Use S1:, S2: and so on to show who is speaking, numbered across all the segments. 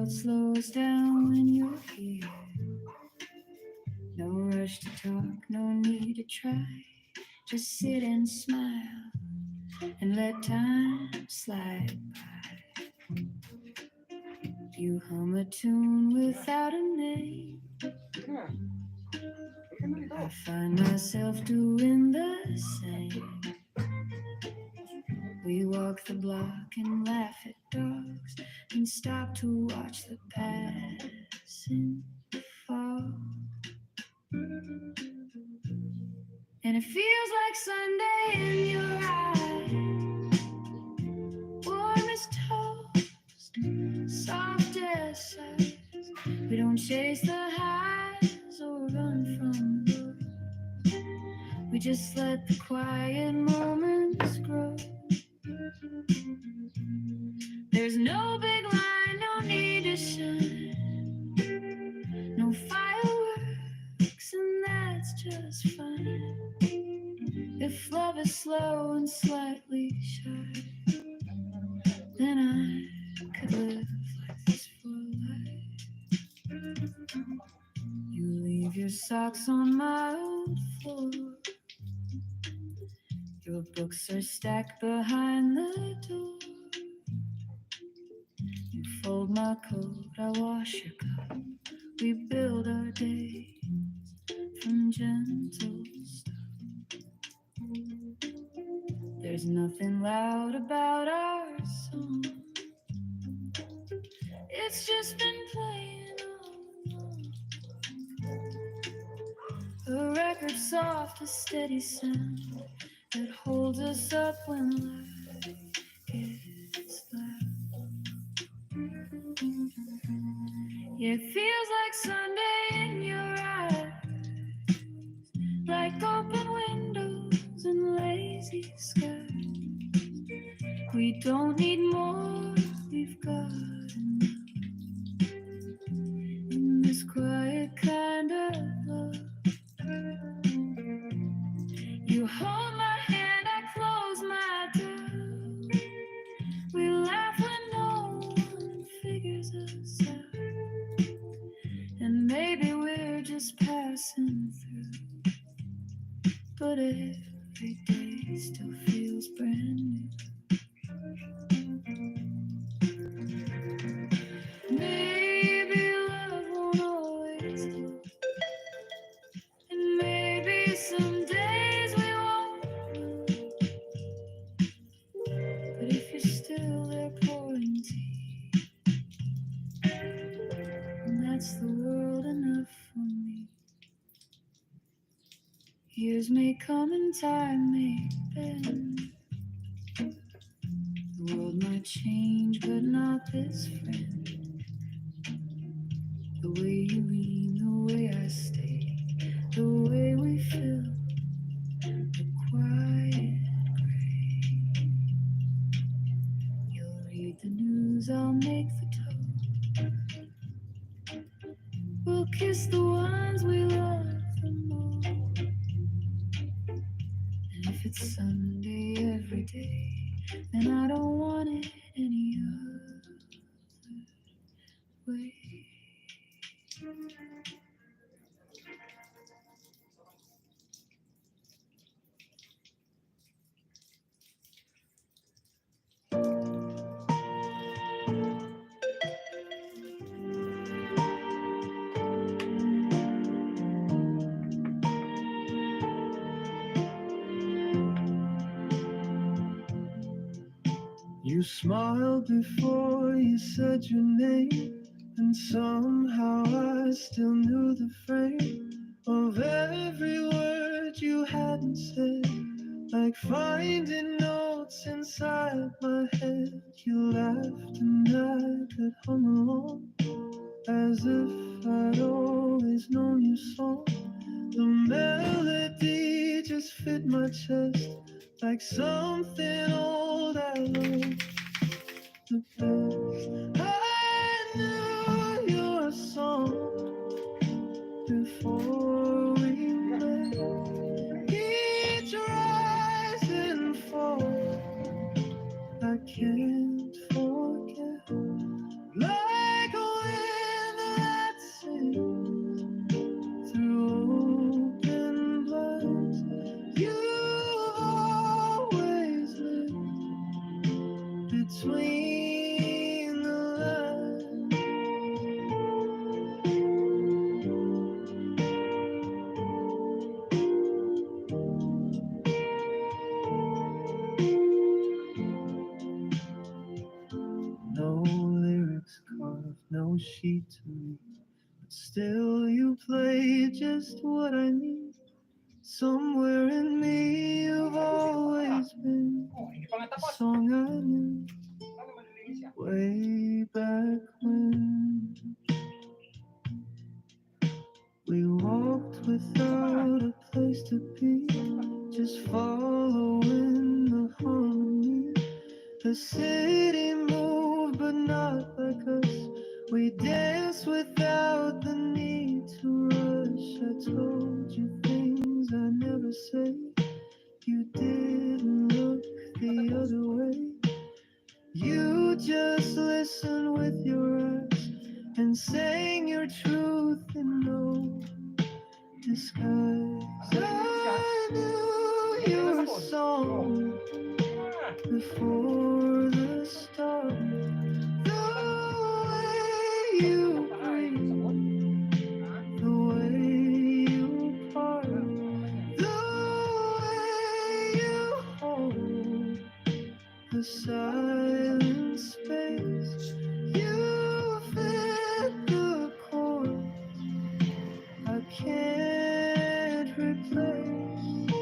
S1: world slows down when you're here. No rush to talk, no need to try. Just sit and smile and let time slide by. You hum a tune without a name. I find myself doing the same. We walk the block and laugh at dogs and stop to watch the passing fall. And it feels like Sunday in your eyes, warm as toast, soft as sighs. We don't chase the highs or run from them. We just let the quiet moments grow. There's no big line, no need to shine, no fireworks, and that's just fine. If love is slow and slightly shy, then I could live like this for life. You leave your socks on my old floor. Your books are stacked behind the door. You fold my coat, I wash your cup. We build our day from gentle stuff. There's nothing loud about our song. It's just been playing all along. A record soft, a steady sound that holds us up when life gets loud. Yeah, it feels like Sunday in your eyes, like open windows and lazy skies. We don't need more, we've got enough. In this quiet kind of love, you hold my hand, I close my door. We laugh when no one figures us out, and maybe we're just passing through, but every day still feels brand new. Maybe love won't always do, and maybe some days we won't know. But if you're still there pouring tea, then that's the world enough for me. Years may come and time may bend. The world might change, but not this friend. The way you lean, the way I stay, the way we fill the quiet gray. You'll read the news, I'll make the toast. We'll kiss the ones we love the most. And if it's Sunday every day, then I don't want it any other way.
S2: You smiled before you said your name, and somehow I still knew the frame of every word you hadn't said. Like finding notes inside my head, you laughed and I could hum along, as if I'd always known your song. The melody just fit my chest, like something old I loved the best. I knew your song before we met. Each rise and fall, I can't forget. Like a between the lines. No lyrics carved, no sheet to read, but still you play just what I need. Somewhere in me you've always been the song I knew way back when we walked without a place to be, just following the harmony. The city moved but not like us. We danced without the need to rush. I told you things I never say. You didn't look the other way. You just listened with your eyes and sang your truth in no disguise. I knew your song before the start. The way you breathe, the way you part, the way you hold the silent space. You fit the chord I can't replace.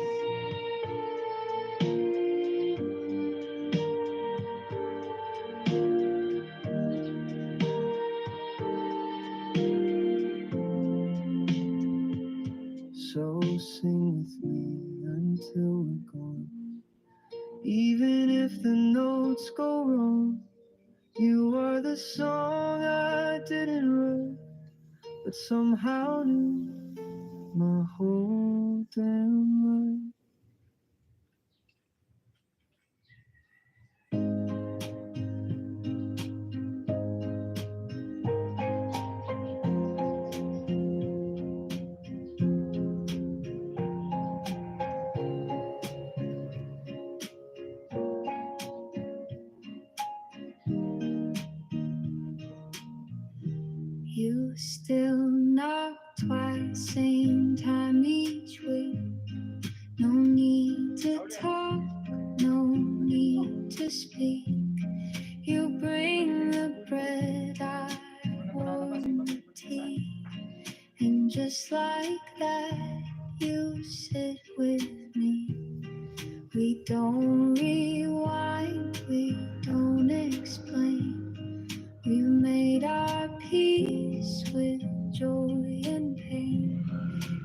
S2: So sing with me until we're gone. Even if the notes go wrong, you are the song I didn't write, but somehow knew my whole damn life.
S1: You still knock twice, same time each week. No need to talk, no need to speak. You bring the bread, I warm the tea. And just like that, you sit with me. We don't rewind, we don't explain. We made our peace with joy and pain.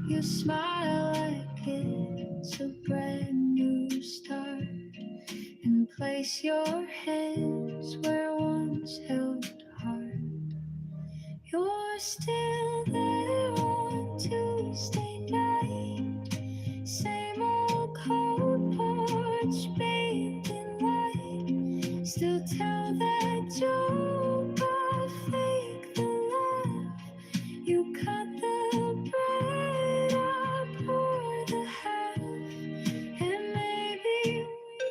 S1: You smile like it's a brand new start, and place your hands where once held heart. You're still there on Tuesday night, same old cold porch bathed in light. Still tell that joke or fake the laugh. You cut the bread, I pour the half. And maybe we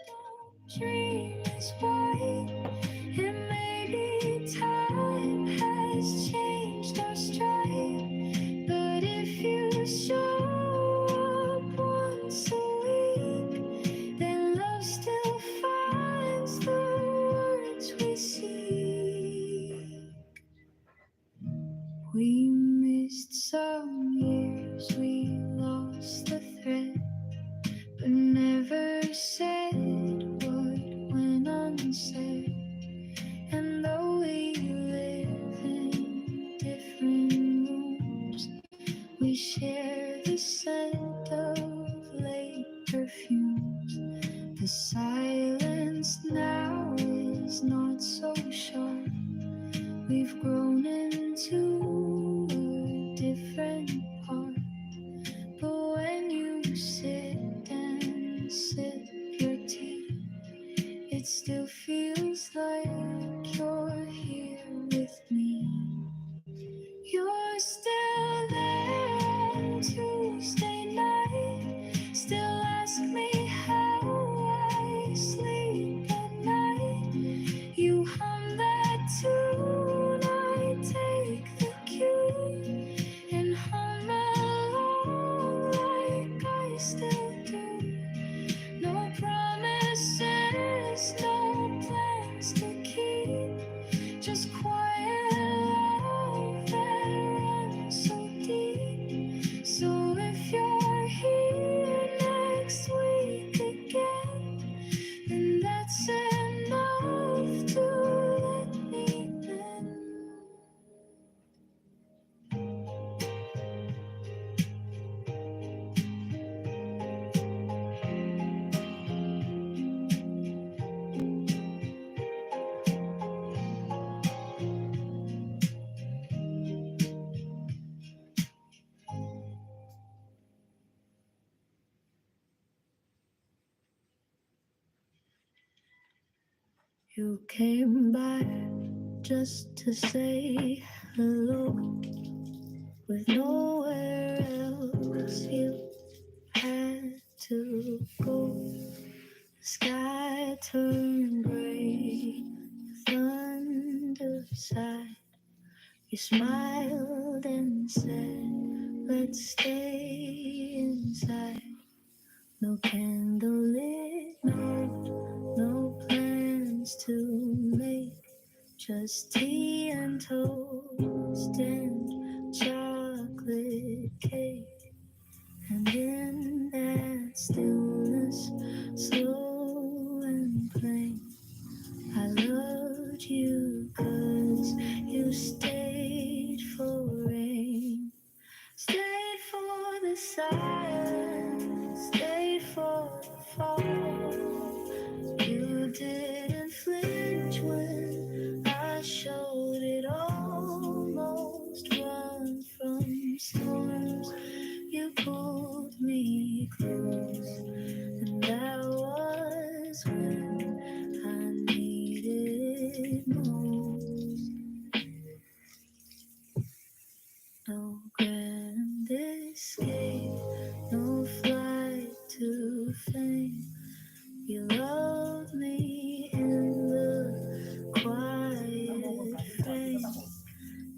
S1: don't dream as white, and maybe time has changed our stride. But if you show up once a week, then love still finds the words we seek. We missed some years, we lost the thread, but never said what went unsaid. And though we live in different rooms, we share the scent of late perfumes. The silence now is not so sharp. We've grown into a different part. But when you sit and sip your tea, it still feels like you're here with me. You're still there on Tuesday night, still ask me how I sleep at night. You came by just to say hello with nowhere else you had to go. The sky turned gray, thunder sighed. You smiled and said, let's stay inside. No candlelit, no plans to make. Just tea and toast and chocolate cake. And in that stillness, slow and plain, I loved you 'cause you stayed for rain. Stayed for the silence, stayed for the fall. You didn't flinch when I showed it, almost run from storms. You pulled me close, and that was when I needed it most. No grand escape, no flight to fame. You love me in the quiet frame,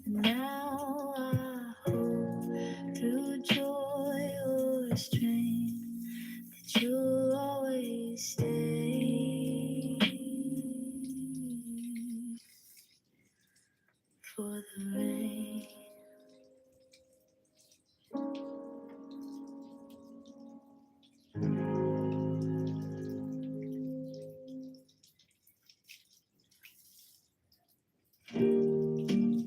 S1: and now I hope through joy or strain that you'll always stay for the rain.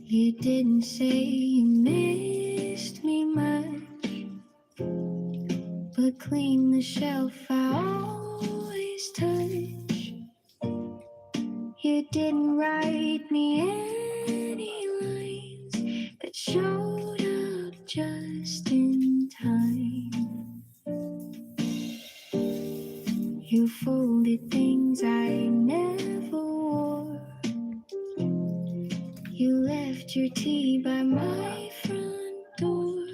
S1: You didn't say you missed me much, but clean the shelf I always touch. You didn't write me any lines that showed up just in time. You folded things I never wore. You left your tea by my front door.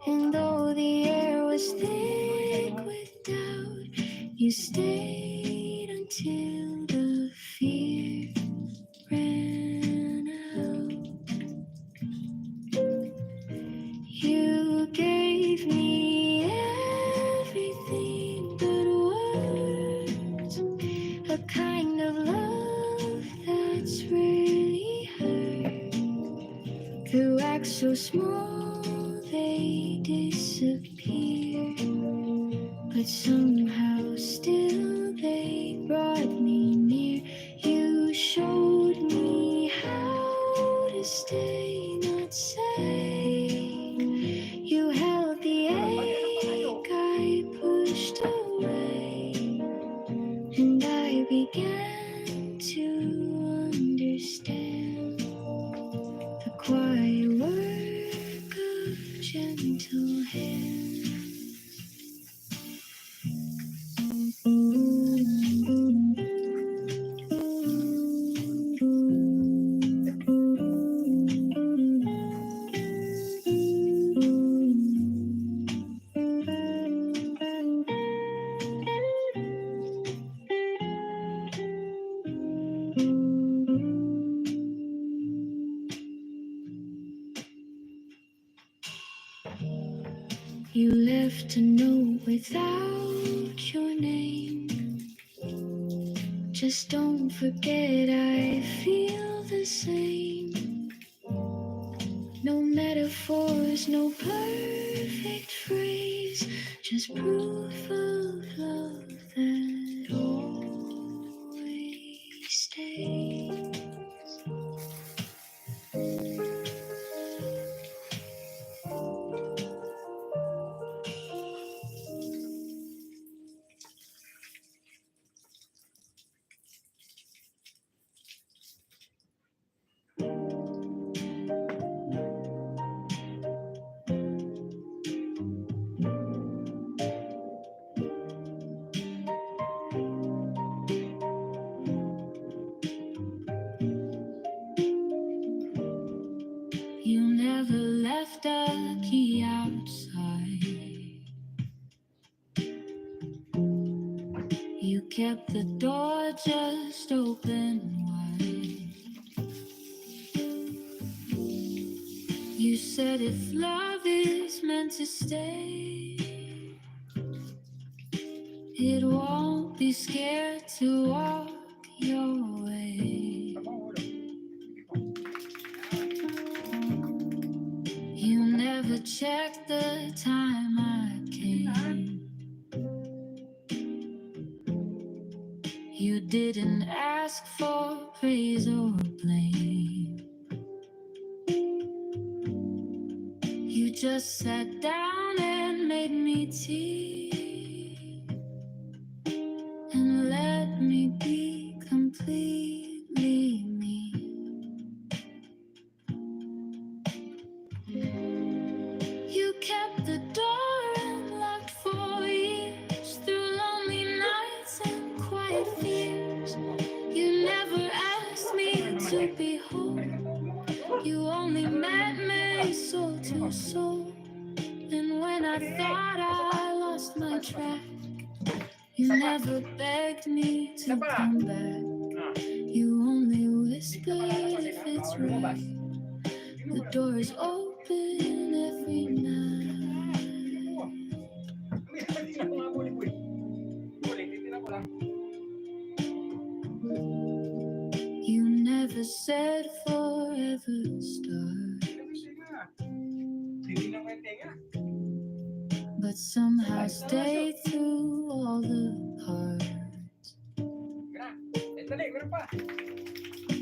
S1: And though the air was thick with doubt, you stayed until the fear ran out. You gave me everything but words, a kind of love that's really hurt. Through acts so small they disappear, but somehow still they brought me near. You showed me how to stay, not say. You held the ache I pushed away, and I began to understand the quiet work of gentle hands. You left a note without your name. Just don't forget I feel the same. No metaphors, no perfect phrase, just proof of love that always stays. You kept the door just open wide. You said if love is meant to stay, it won't be scared to walk your way. You never checked the time I came. You didn't ask for praise or blame. You just sat down and made me tea and let me be completely me. You kept the door unlocked for years, through lonely nights and quiet fears. You never asked me to be home. You only met me soul to soul. And when I thought I lost my track, you never begged me to come back. You only whispered if it's right. The door is open every night. You never said forever start, but somehow stayed through all the parts.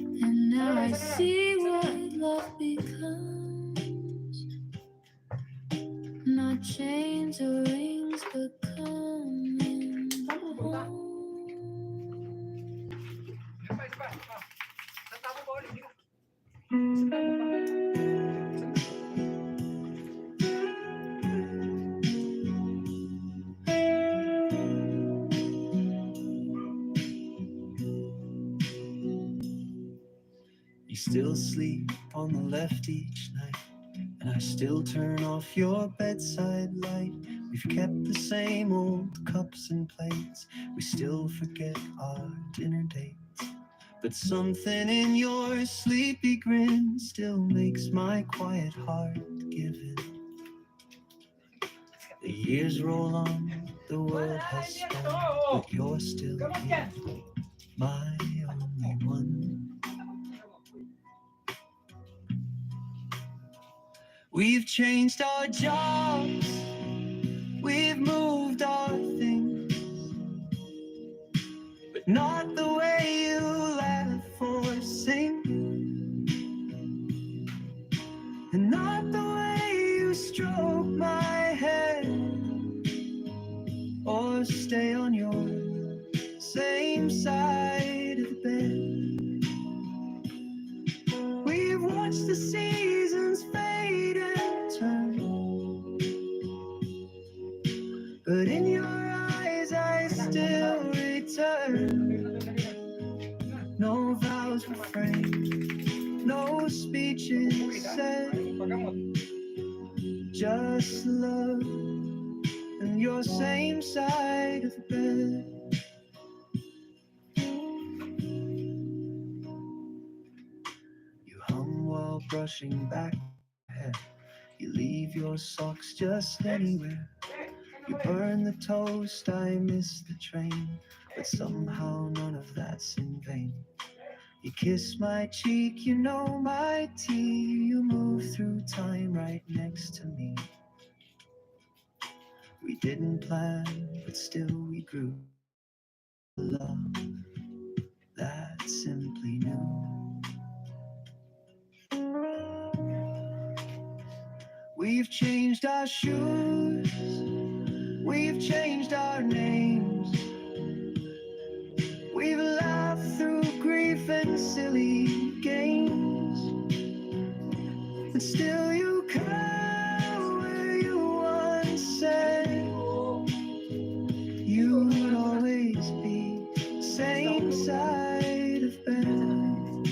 S1: And now I see what love becomes. Not chains or rings, but coming home.
S2: You still sleep on the left each night, and I still turn off your bedside light. We've kept the same old cups and plates. We still forget our dinner dates. But something in your sleepy grin still makes my quiet heart give in. The years roll on, the world has spun, but you're still here, my only one. We've changed our jobs, we've moved our things, but not the way you laugh or sing, and not the way you stroke my head or stay on your same side of the bed. We've watched the seasons fade and turn, but in your eyes I still return. No vows were framed, no speeches said, just love and your same side of the bed. You hum while brushing back your hair. You leave your socks just anywhere. You burn the toast, I miss the train, but somehow none of that's in vain. You kiss my cheek, you know my tea. You move through time right next to me. We didn't plan, but still we grew. Love that simply knew. We've changed our shoes, we've changed our names. We've laughed through grief and silly games, but still you come where you once said you would always be the same side of bed.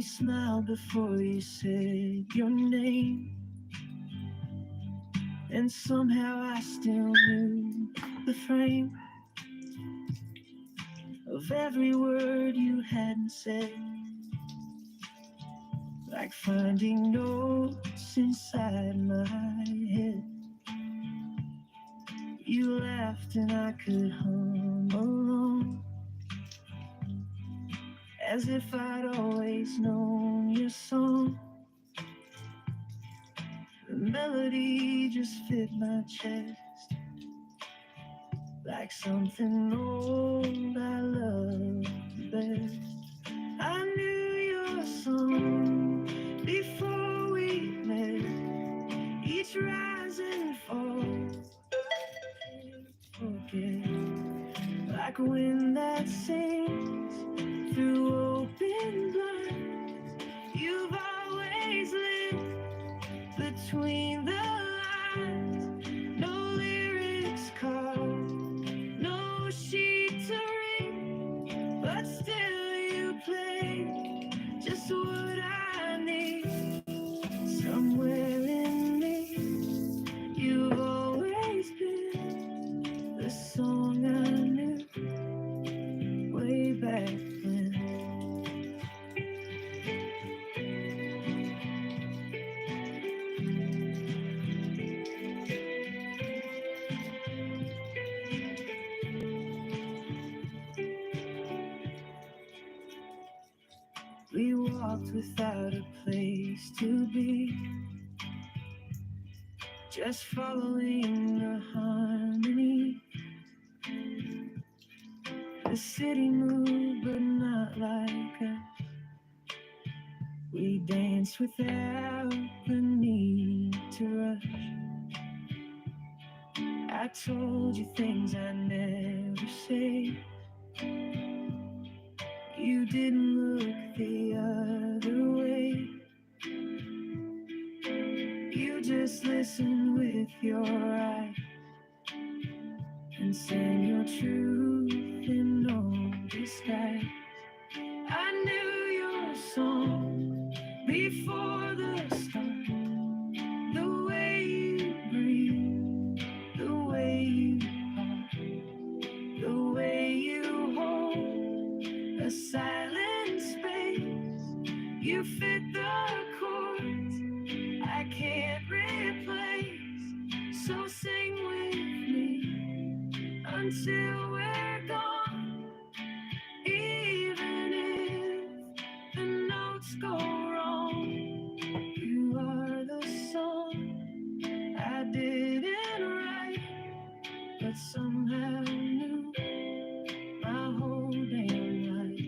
S2: You smiled before you said your name, and somehow I still knew the frame of every word you hadn't said, like finding notes inside my head. You laughed and I could hum along, as if I'd always known your song. The melody just fit my chest, like something old I loved best. I knew your song before we met, each rise and fall, forget, like a wind that sings through open blinds. You've always lived between the lines, no lyrics called, no sheet to read, but still you play just what I need. Somewhere in me, you've always been the song I knew way back when. We walked without a place to be, just following the harmony. The city moved, but not like us. We danced without the need to rush. I told you things I never say. You didn't look the other way. You just listened with your eyes and sang your truth in no disguise. I knew your song before the start, the way you breathe, the way you walk, the way you hold a silent space. You fit the chords I can't replace, so sing with me until we're gone. Even if the notes go wrong, you are the song I didn't write, but somehow knew my whole damn life.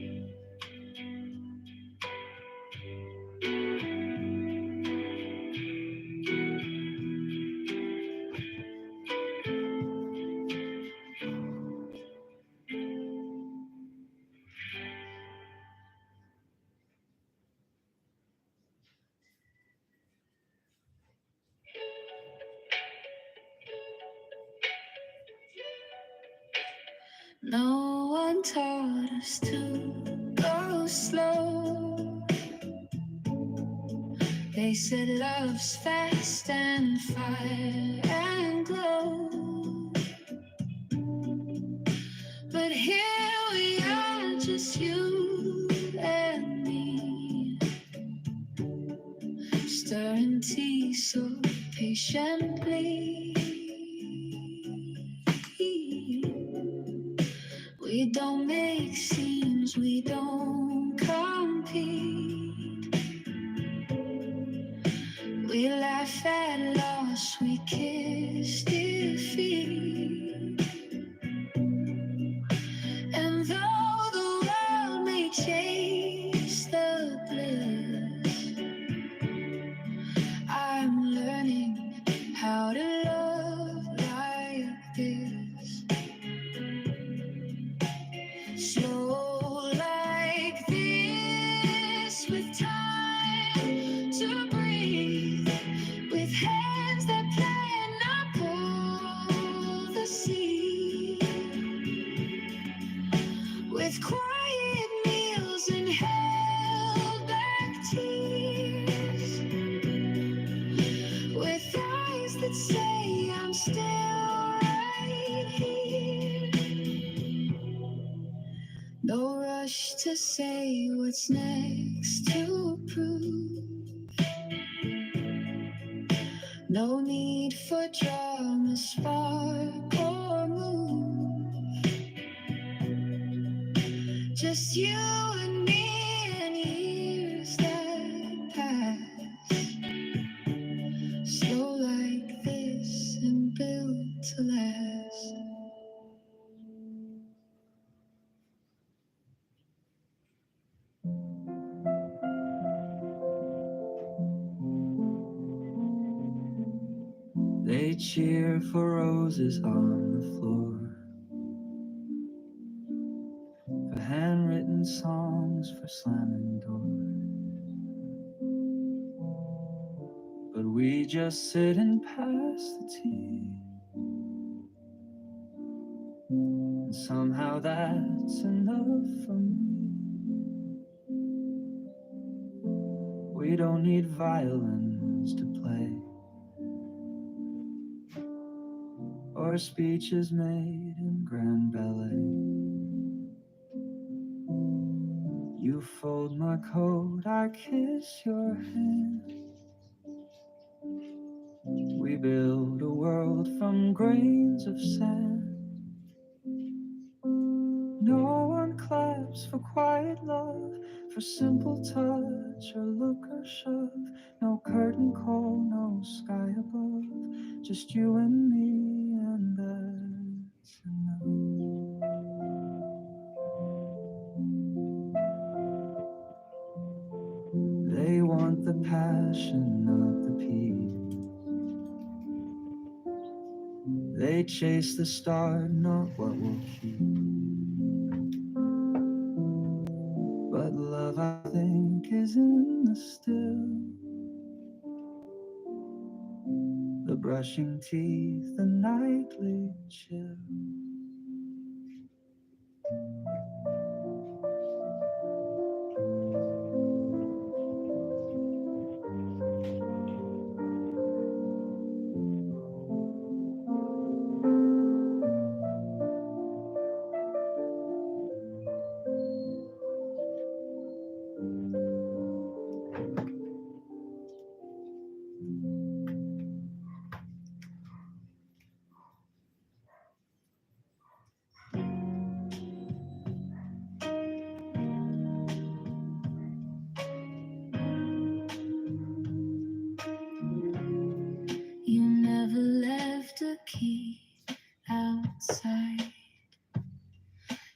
S2: No one taught us to go slow. They said love's fast and fire and glow. But here we are, just you and me, stirring tea so patiently. We don't make scenes, we don't compete. We laugh at loss, we kiss defeat. And though the world may chase the bliss, I'm learning how to love like this. Slow like this, with time to breathe, with hands that plan up the sea, with quiet meals and held back
S1: No rush to say what's next to prove. No need for drama, spark or move. Just you and me and years that pass. Slow like this and built to last. They cheer for roses on the floor, for handwritten songs, for slamming doors. But we just sit and pass the tea, and somehow that's enough for me. We don't need violins to play, or speeches made in grand ballet. You fold my coat, I kiss your hand. We build a world from grains of sand. No one claps for quiet love, for simple touch or look or shove. No curtain call, no sky above, just you and me, and that's enough. They want the passion, not the peace. They chase the star, not what will keep. But love, I think, is in the still. The brushing teeth, the nightly chill. You never left a key outside.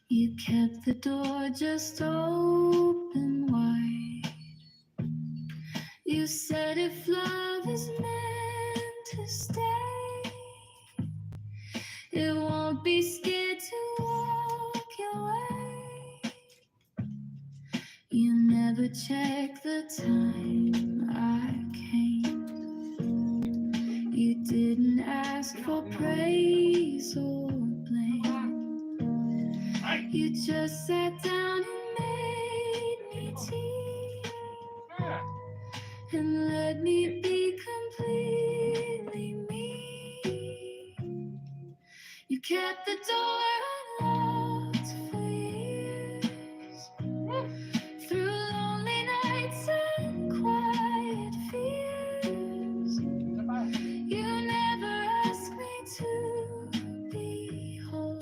S1: You kept the door just open wide. You said if love is meant to stay, it won't be scared to walk your way. You never checked the time I came. You didn't ask for praise or blame. You just sat down and made me tea, and let me be completely me. You kept the door unlocked for years, through lonely nights and quiet fears. You never asked me to be whole.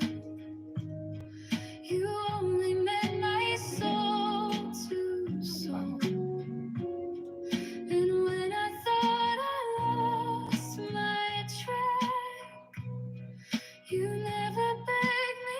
S1: You only met my soul to soul. And when I thought I lost my track, you never begged me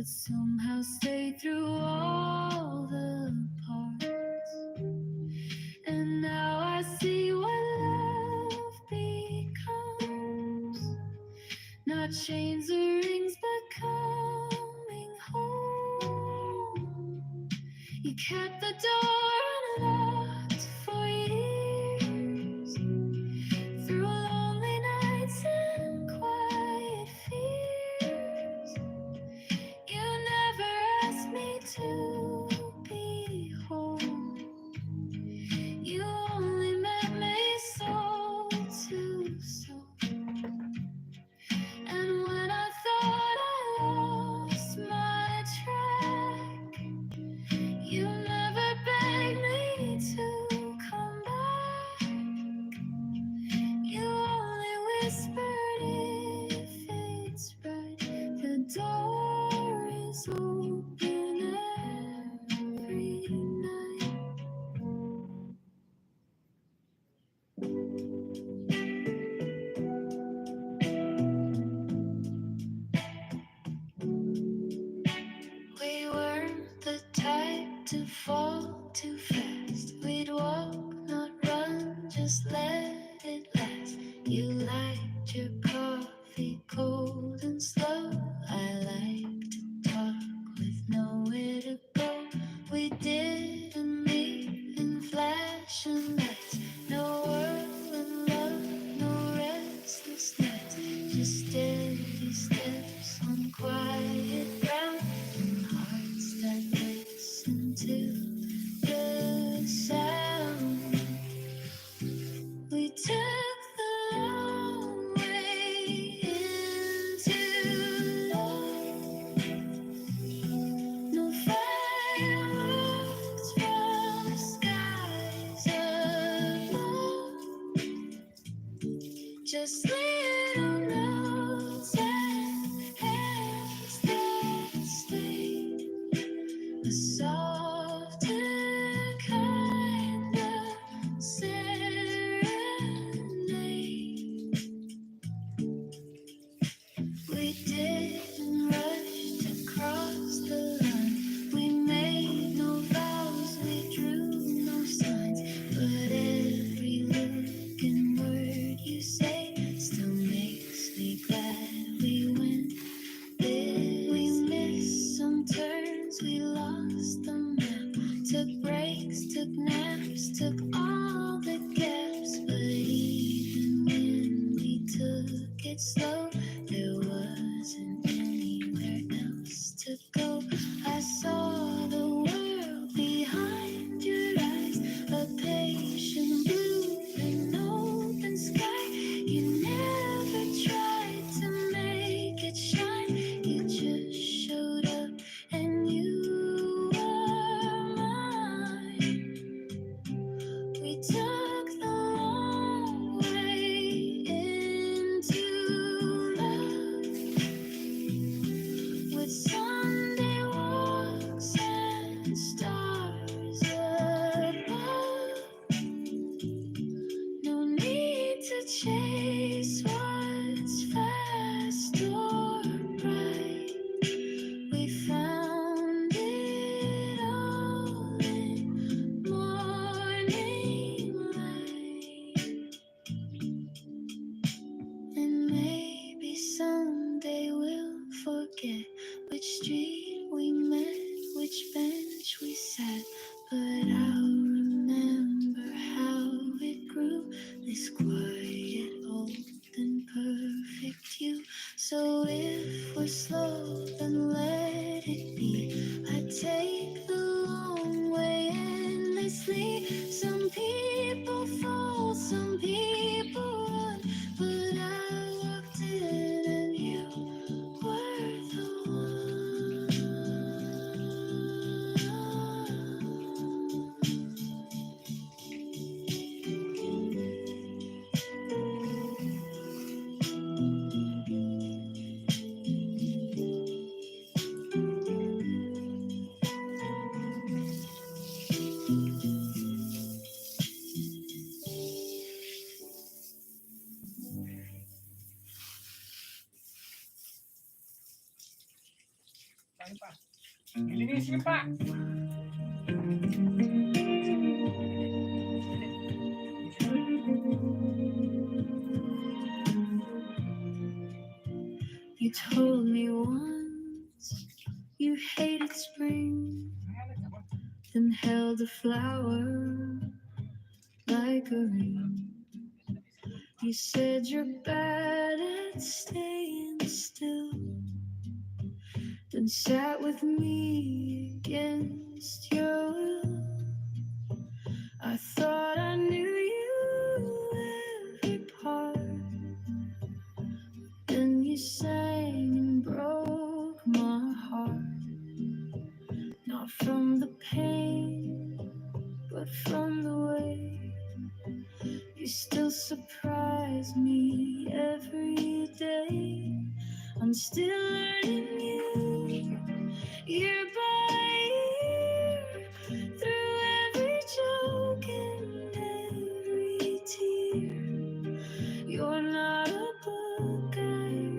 S1: but somehow stayed through all the parts. And now I see what love becomes. Not chains or rings, but coming home. You kept the door unlocked for years, through lonely nights and quiet fears. You never asked me to be home. You only met me soul to soul. And when I thought I lost my track, you never begged me to come back. You only whispered if it's right. The door is open every night. We weren't the type to fall too fast. We'd walk, not run, just let it last. You liked your coffee cold and slow. I like to talk with nowhere to go. We didn't meet in flashing lights. No whirling love, no restless nights. Just steady steps on quiet ground. Hearts that listen to the sound. We took the long way into love. No fireworks from skies above, just little notes and hands that stayed. A soft and kind of serenade. We didn't rush to cross the line. We made no vows, we drew no signs. But every look and word you say still makes me glad we went. We missed some turns, we lost the map. Took breaks, took naps, took all the gaps. But even when we took it slow, there wasn't anywhere else to go. I saw the world behind your eyes, a patient blue and open sky. You never tried to make it shine. You just showed up and you were mine. We took the long way into love, with Sunday walks and stars above. No need to chase what's fast or bright. We found it all in morning light. And maybe someday we'll forget which street we met, which bench we sat. But I'll remember how it grew, this quiet, old and perfect you. So if we're slow, then let it be. I take the long way endlessly. Some people fall, some people run, but I walked in and you were the one.
S3: Linisin pa.
S1: You told me once you hated spring, then held a flower like a ring. You said you're bad at staying still, then sat with me against your will. I thought I knew you every part, then you sang and broke my heart. Not from the pain, but from the way you still surprise me every day. I'm still learning you, year by year, through every joke and every tear. You're not a book I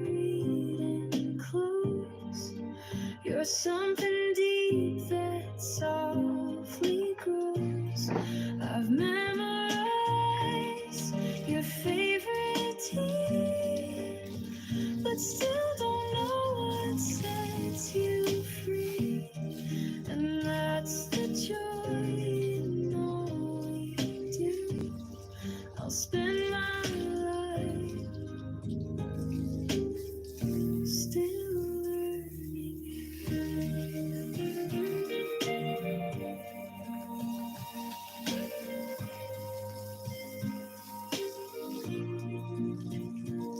S1: read and close. You're something deep that softly grows. I've memorized your favorite tear, but still don't know what sets you free. And that's the joy in all you do. I'll spend my life still learning you.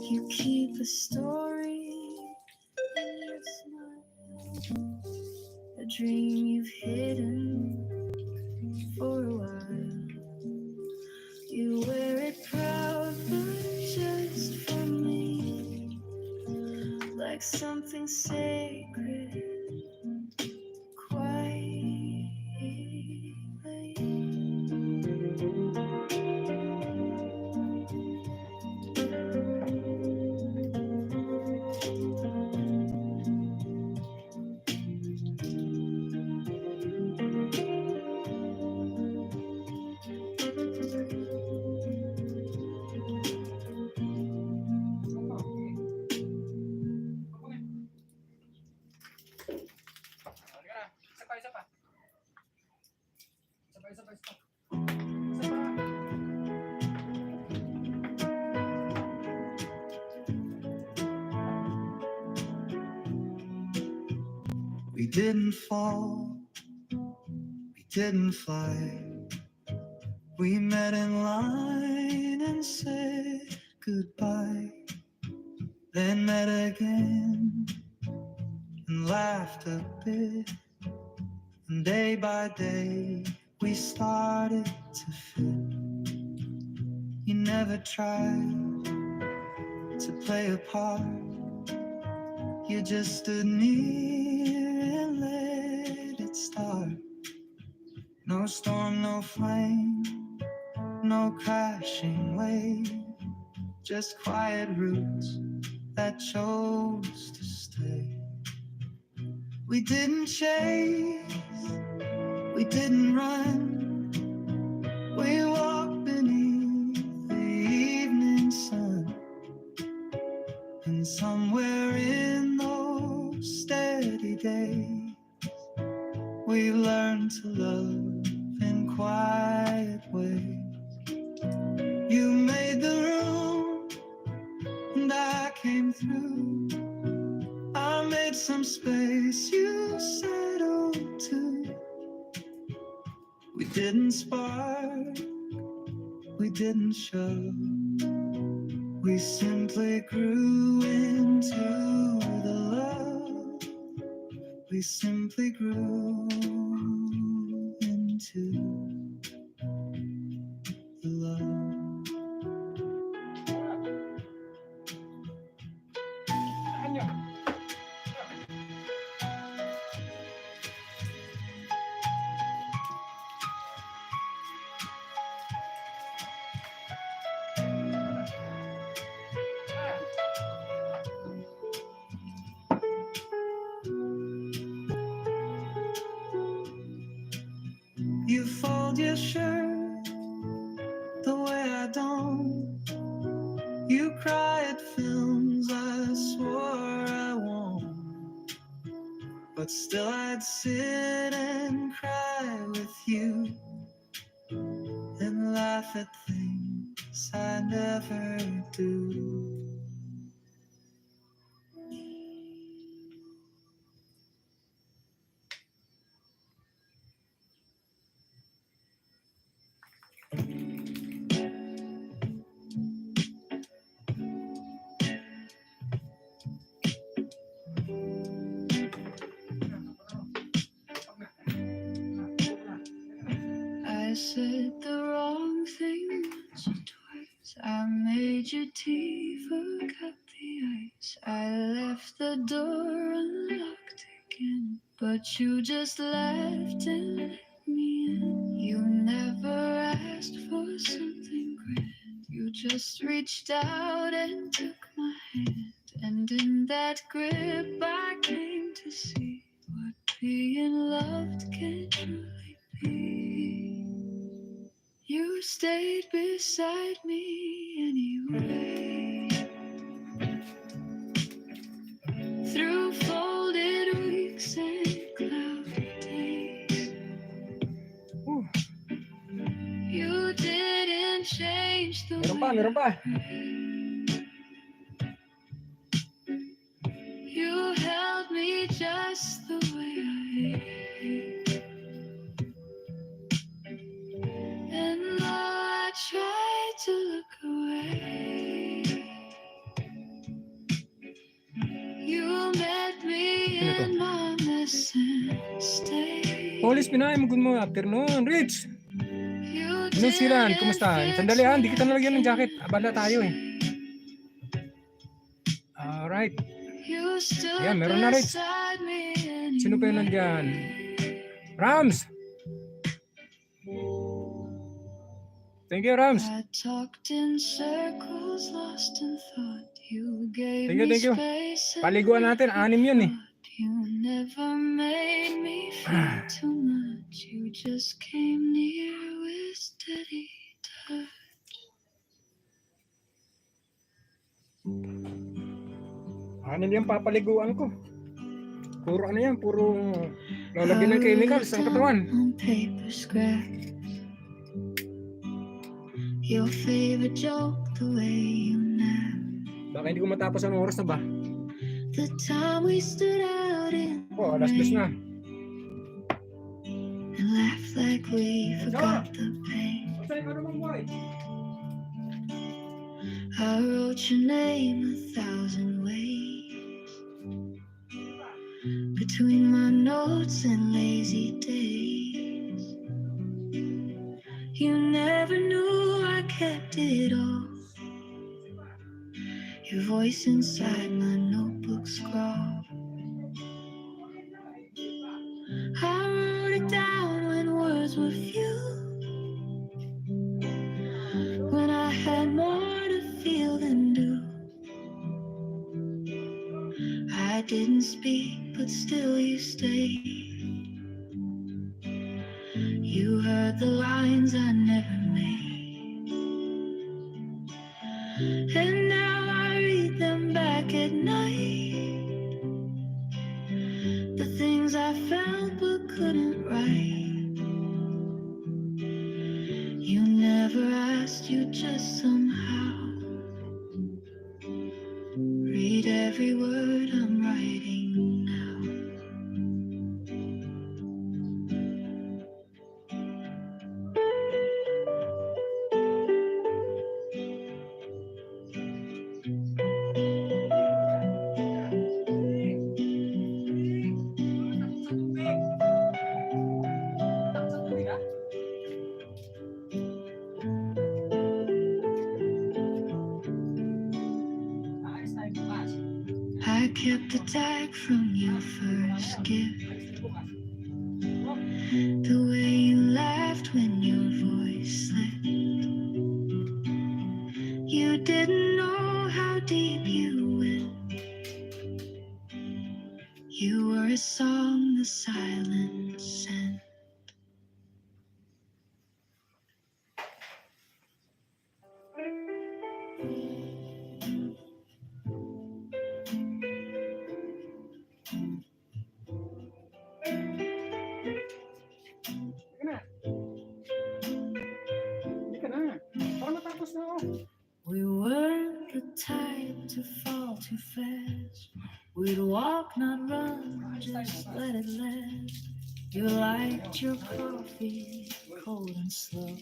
S1: You keep a story in your smile, a dream you've hidden for a while. You wear it proud, but just for me, like something sacred, quietly.
S3: Isa pa. Isa pa. Isa pa.
S2: We didn't fall, we didn't fly. We met in line and said goodbye. Then met again and laughed a bit. And day by day we started to fit. You never tried to play a part. You just stood near and let it start. No storm, no flame, no crashing wave, just quiet roots that chose to stay. We didn't chase, we didn't run, we walked beneath the evening sun. And somewhere in those steady days, we learned to love in quiet ways. You made the room and I came through. I made some space, you settled too. We didn't spark, we didn't show. We simply grew into the love. We simply grew into the love. bad films I swore I won't. But still I'd sit and cry with you and laugh at things I never do.
S1: I said the wrong thing once or twice. I made your tea, forgot the ice. I left the door unlocked again, but you just left and let me in. You never asked for something grand. You just reached out and took my hand. And in that grip I came to see what being loved can truly be. You stayed beside me anyway. Through folded weeks and cloudy days. You didn't change the
S4: Meron
S1: way
S4: pa, meron pa.
S1: I pray. You held me just the way I am. And though I tried to look away, you met me
S4: Sino to?
S1: in my mess and stayed.
S4: Polis Pinay, good morning, afternoon. Rich!
S1: You
S4: Ano Siran,
S1: didn't
S4: kumusta?
S1: fit
S4: Sandali
S1: what
S4: hindi kita
S1: I
S4: nalagyan ng jacket.
S1: came
S4: Abala
S1: to
S4: tayo eh.
S1: say.
S4: Alright.
S1: You stood
S4: Yan, meron na Rich.
S1: beside me
S4: Sino pa yun nandyan?
S1: anyway.
S4: Rams! Thank you, Rams.
S1: I talked in circles, lost in thought. You gave
S4: Thank you,
S1: me
S4: thank you.
S1: space and
S4: Paliguan natin, 6 yun eh.
S1: you never made me feel too much. You just came near with steady touch.
S4: 6 yung papaliguan ko. Puro ano yan, puro lalagyan ng chemicals ang katawan.
S1: On paper scraps, your favorite joke, the way you nap.
S4: Baka hindi ko matapos ang oras na ba?
S1: The time we stood out in
S4: Oh, alas 2 na.
S1: and laughed like we forgot the pain. I wrote your name 1,000 ways between my notes and lazy days. You never knew I kept it all. Your voice inside my notebook scrawl. I wrote it down when words were few, when I had more to feel than do. I didn't speak, but still you stayed. You heard the lines I never made, and now I read them back at night. The things I felt but couldn't write. You never asked, you just somehow read every word I'm writing now. I kept the tag from your first gift, the way you laughed when your voice slipped. You didn't know how deep you went. You were a song the silence sent. to fall too fast. We'd walk, not run, just let it last. You liked your coffee cold and slow.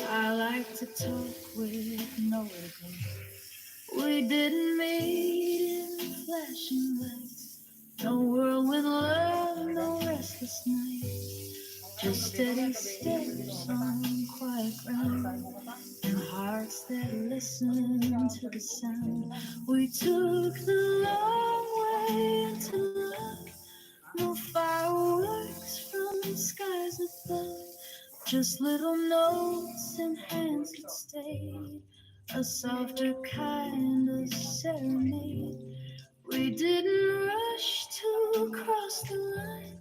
S1: I like to talk with nowhere to go. We didn't meet in flashing lights. No whirlwind love, no restless night. Just steady steps on quiet ground and hearts that listen to the sound. We took the long way into love. No fireworks from skies above. Just little notes and hands that stayed. A softer kind of serenade. We didn't rush to cross the line.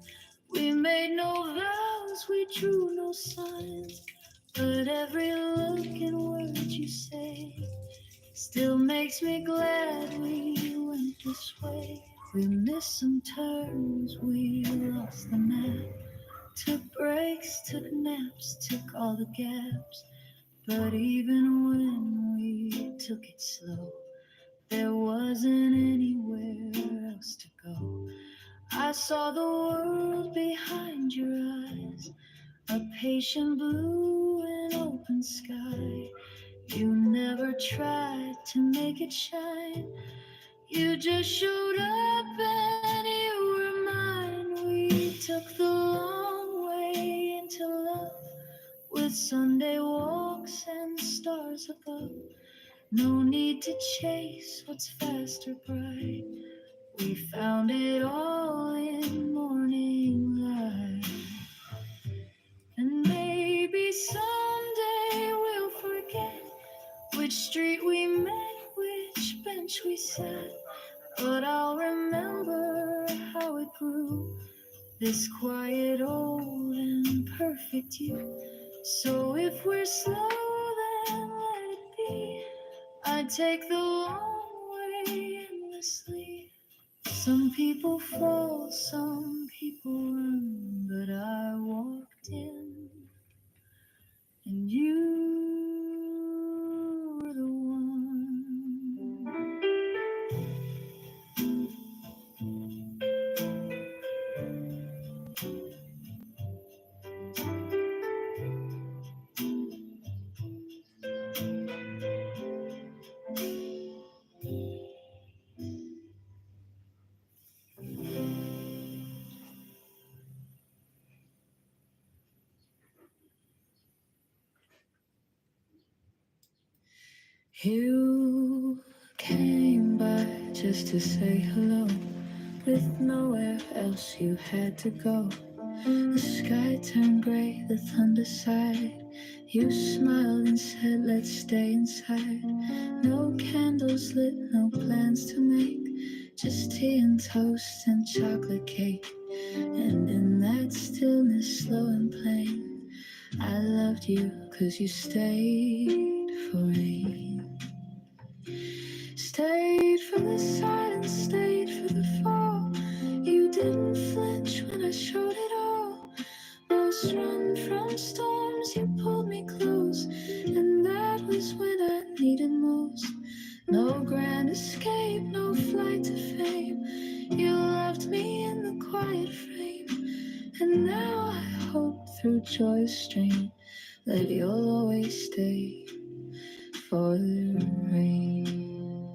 S1: We made no vows, we drew no signs. But every look and word you say still makes me glad we went this way. We missed some turns, we lost the map. Took breaks, took naps, took all the gaps. But even when we took it slow, there wasn't anywhere else to go. I saw the world behind your eyes, a patient blue and open sky. You never tried to make it shine. You just showed up and you were mine. We took the long way into love with Sunday walks and stars above. No need to chase what's fast or bright. We found it all in morning light. And maybe someday we'll forget which street we met, which bench we sat. But I'll remember how it grew, this quiet, old, and perfect you. So if we're slow, then let it be. I take the long way endlessly. Some people fall, some people run, but I walked in, and you were the one. You came by just to say hello, with nowhere else you had to go. The sky turned gray, the thunder sighed. You smiled and said, let's stay inside. No candles lit, no plans to make, just tea and toast and chocolate cake. And in that stillness, slow and plain, I loved you 'cause you stayed for me. Stayed for the silence, stayed for the fall. You didn't flinch when I showed it all. Most run from storms, you pulled me close, and that was when I needed most. No grand escape, no flight to fame. You loved me in the quiet frame, and now I hope through joyous strain that you'll always stay for the rain.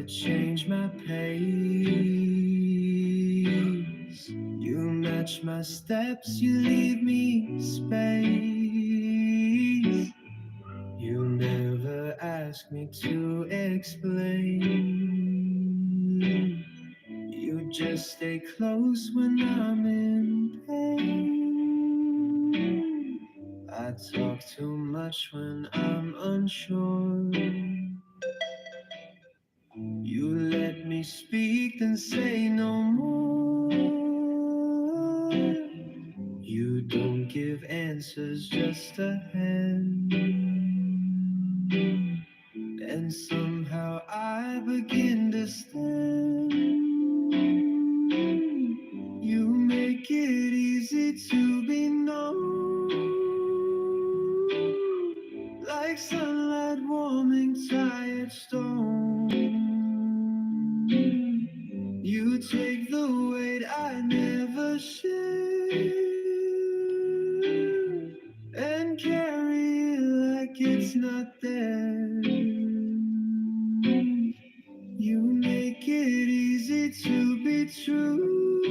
S2: to change my pace. You match my steps, you leave me space. You never ask me to explain. You just stay close when I'm in pain. I talk too much when I'm unsure. You let me speak, then say no more. You don't give answers, just a hand. And somehow I begin to stand. You make it easy to be known, like sunlight warming tired stone. You take the weight I never shared and carry it like it's not there. You make it easy to be true,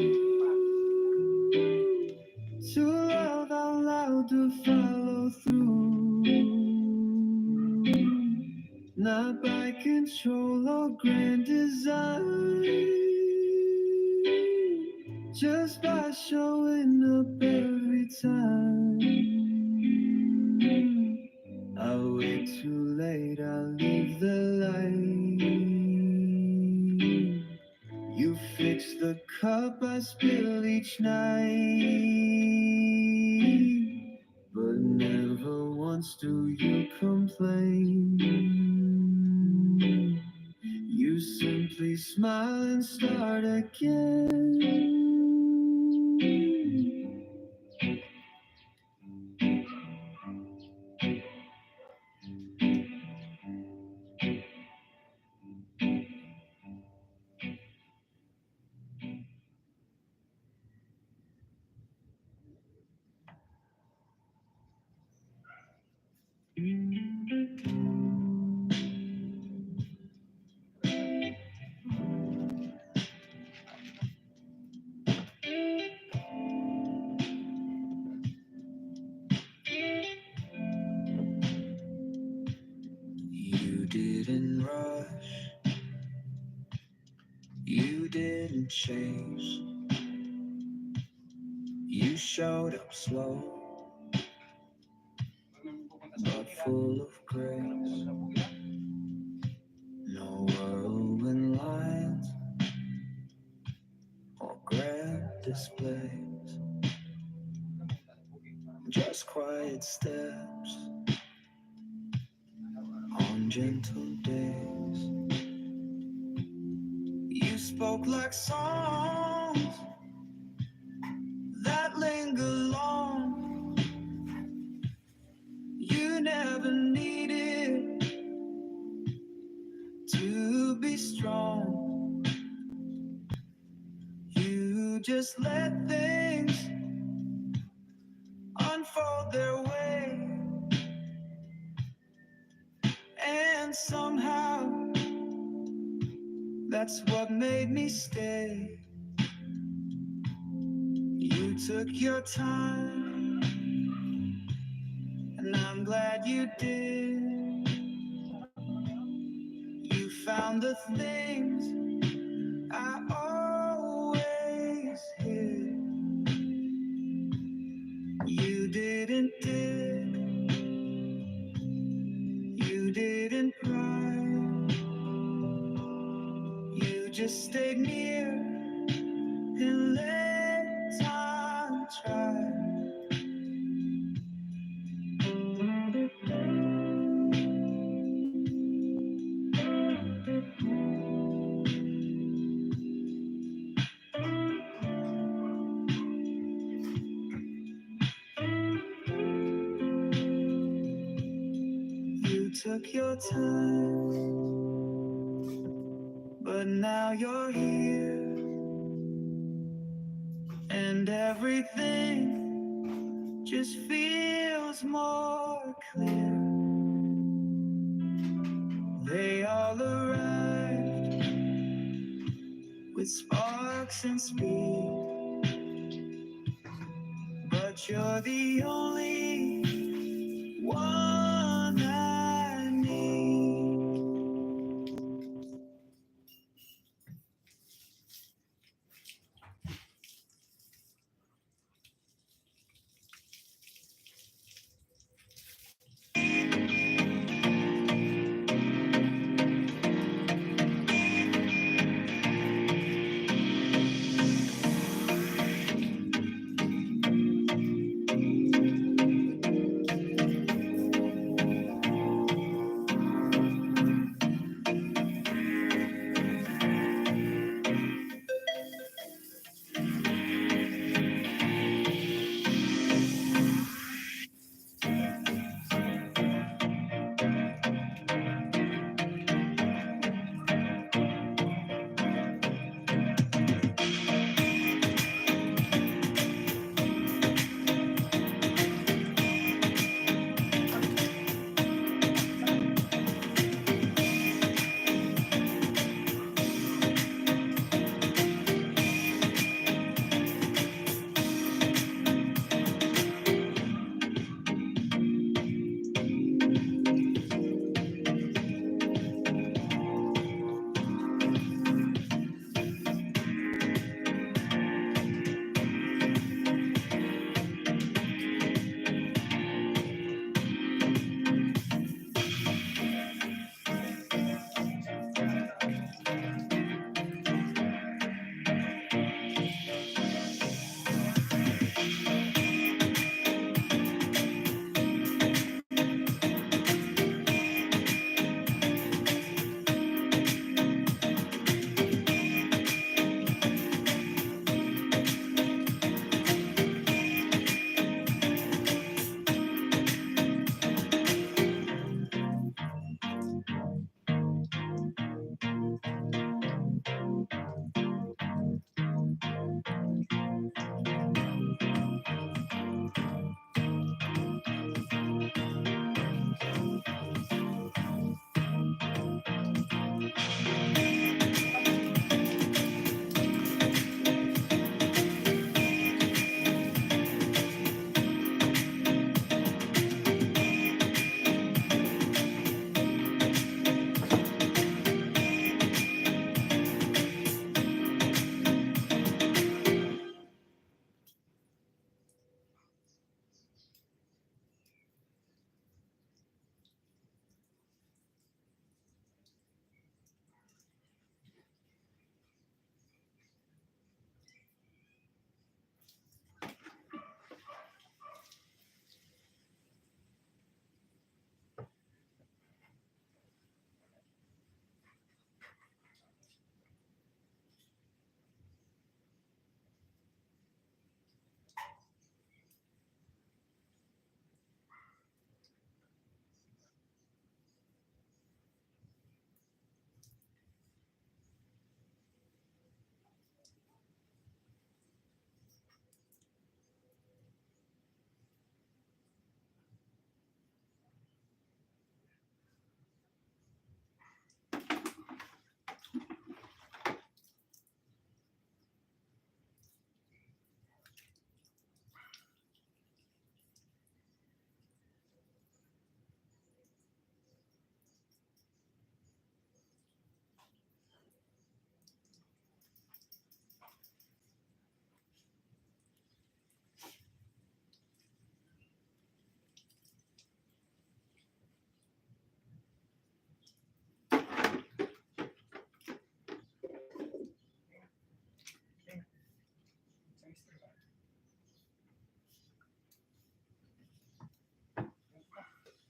S2: to love out loud, to follow through, not by control or grand design, just by showing up every time. I wait too late, I leave the light. You fix the cup I spill each night, but never once do you complain. You simply smile and start again. You didn't rush, you didn't chase. You showed up slow, but full of grace. No whirlwind lines or grand displays, just quiet steps on gentle days. You spoke like songs that linger long. You never needed to be strong. You just let things unfold their way, and somehow that's what made me stay. You took your time, and I'm glad you did. You found the things I always hid. You didn't dig, you didn't pry. You just stayed near and let time try. You took your time, but now you're here, and everything just feels more clear. They all arrived with sparks and speed, but you're the only one I need.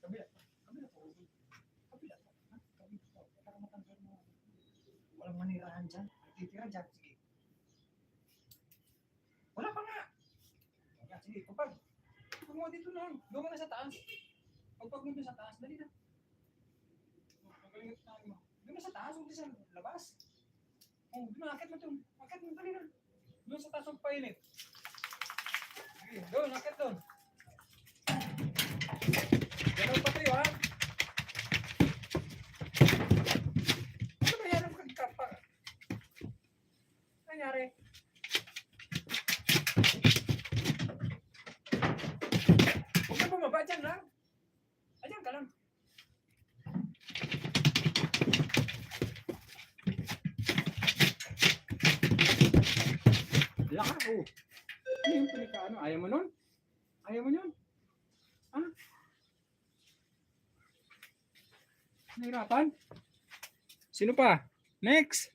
S4: Kabila. Kabila po. Kabila po. Ha? Kabila po. Para matanggal mo. Walang manirahan dyan. Titira dyan. Sige. Wala pa nga. Yan, sige. Kapag. Kumuha dito noon. Doon mo na sa taas. Pagpag mo doon sa taas. Dali na. Magaling ito tayo mo. Doon na sa taas. Huwag sa labas. Oh, doon na. Akit mo doon. Akit mo. Dali na. Doon sa taas magpainit. Sige. Doon. Akit doon. Ganun pa tayo ha. Ano ba yan ang kagkapa? nangyari? Huwag ka bumaba, dyan lang. Ayan ka lang. Laka ko. Ano yung pinaka-ano? Ayaw mo nun? Ayaw mo yun? Ha? Nahirapan? Sino pa? Next!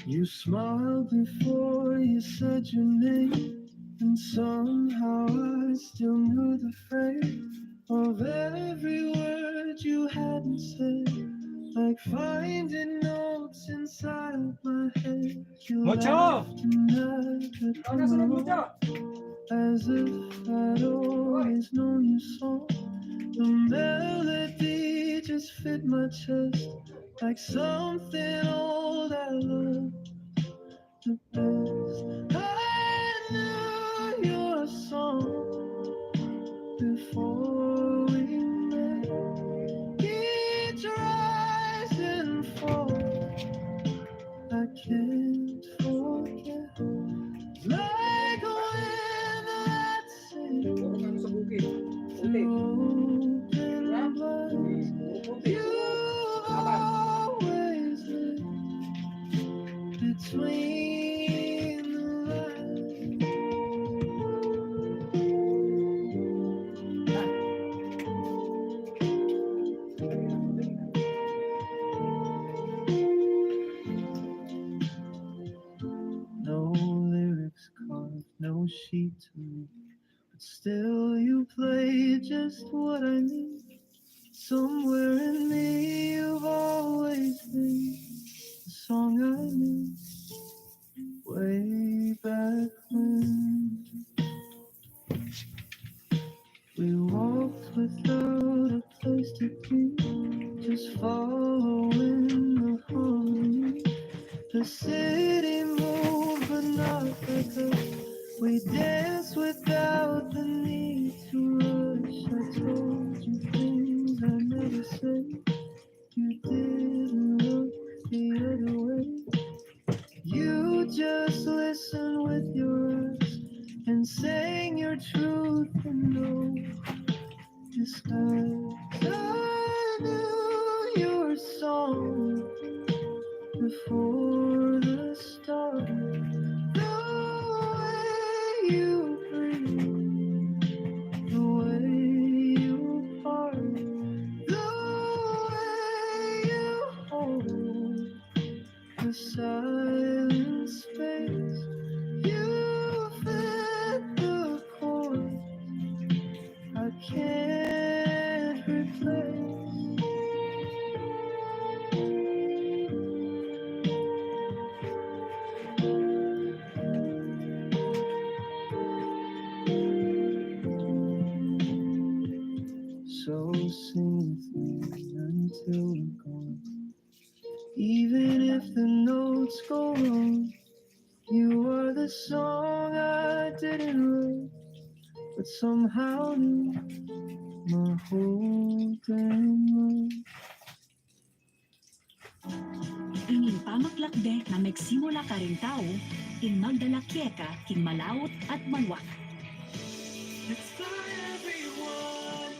S2: You smiled before you said your name, and somehow I still knew the frame of every word you hadn't said. Like finding notes inside my head. You
S4: Mucho!
S2: laughed and I could
S4: Ano sunod mo dyan?
S2: as if I'd always known your song. The melody just fit my chest like something old I loved the best. I knew your song before we met. Each rise and fall I can't forget. Like a wind that sings
S4: Huwag ka sa bukid. Buti.
S2: through open blinds.
S4: Buti.
S2: You've always lived between the lines. No lyrics carved, no sheet to read, but still you played just what I need. Somewhere in me you've always been the song I knew way back when. We walked without a place to be, just following the harmony. The city moved, but not like us. We danced without the need to rush. I told you things I never said. You didn't look the other way. You just listened with your eyes and sang your truth in no disguise. I knew your song before the start. The way you breathe, the way you part, the way you hold the silent space. You fit the chord I can't replace. So sing with me until we're gone. Even if the notes go wrong, you are the song I didn't write, but somehow knew my whole damn life.
S5: Ingin pamaklakbe na magsimula ka rin tao, ing magdalakyeka, king malawot at malwak.
S2: It's for everyone.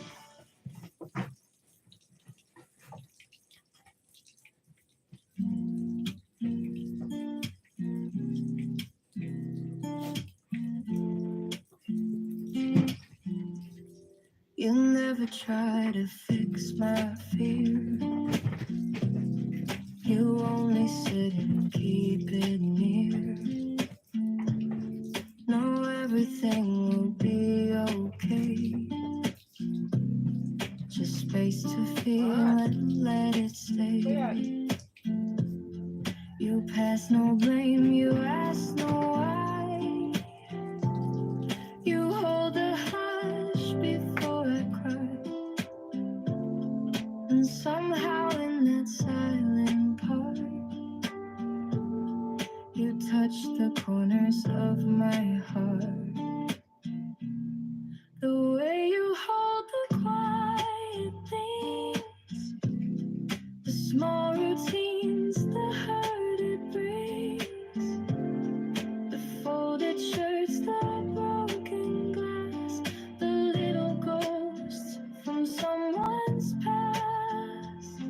S2: You never try to fix my fear. You only sit and keep it near. Know everything will be okay. Just space to feel and let it stay. You pass no blame, you ask no why. You hold the hush before I cry.
S1: someone's past.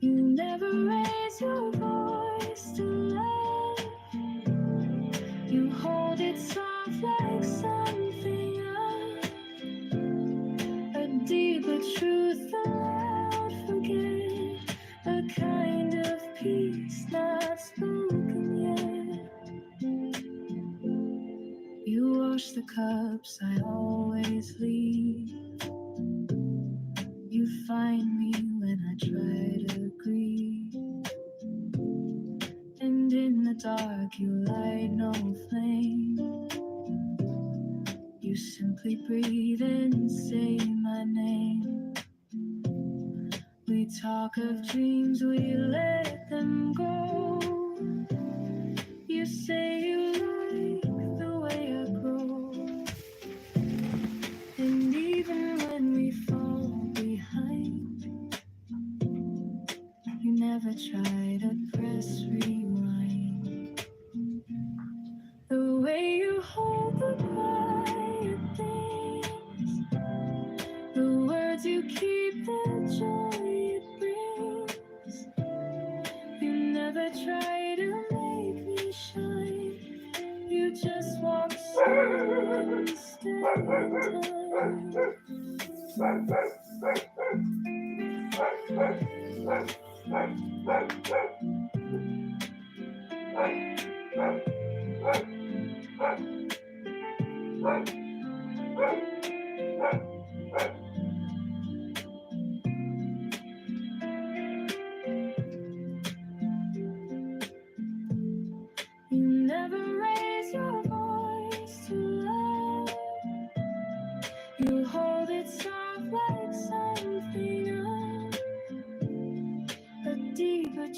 S1: You never raise your voice to love. You hold it soft like something else. A deeper truth aloud forget. A kind of peace not spoken yet. You wash the cups I always leave. You find me when I try to grieve. And in the dark you light no flame. You simply breathe and say my name. We talk of dreams, we let them go. You say you like the way I grow. And even when we fall behind, you never try to press rewind. The way you hold the quiet things, the words you keep, the joy it brings. You never try to make me shine. You just walk slow and stay time. You never raise your voice to love. You hold it soft like something else. A deeper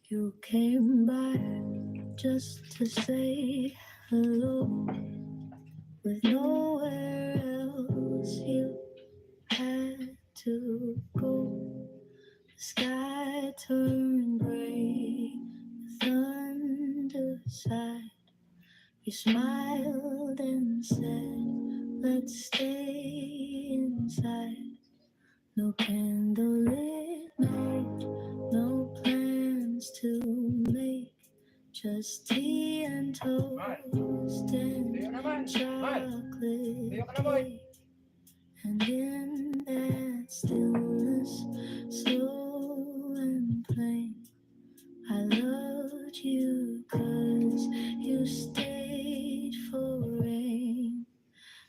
S1: You came by just to say hello, with nowhere else you had to go. The sky turned gray, the thunder sighed. You smiled and said, let's stay inside. No candlelit night, no plans to make. Just tea and toast and
S4: Tayo naman.
S1: chocolate
S4: Tayo ka na, boy.
S1: cake. And in that stillness, slow and plain, I loved you 'cause you stayed for rain.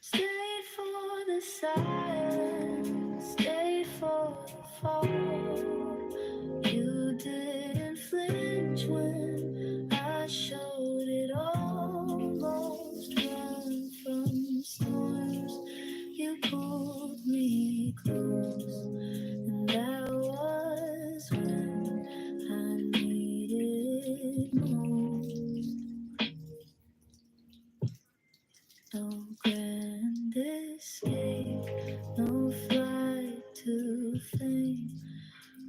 S1: Stayed for the silence, stayed for the fall. You didn't flinch when I showed it almost run from storms. You pulled me close, and that was when I needed most. No grand escape, no flight to fame.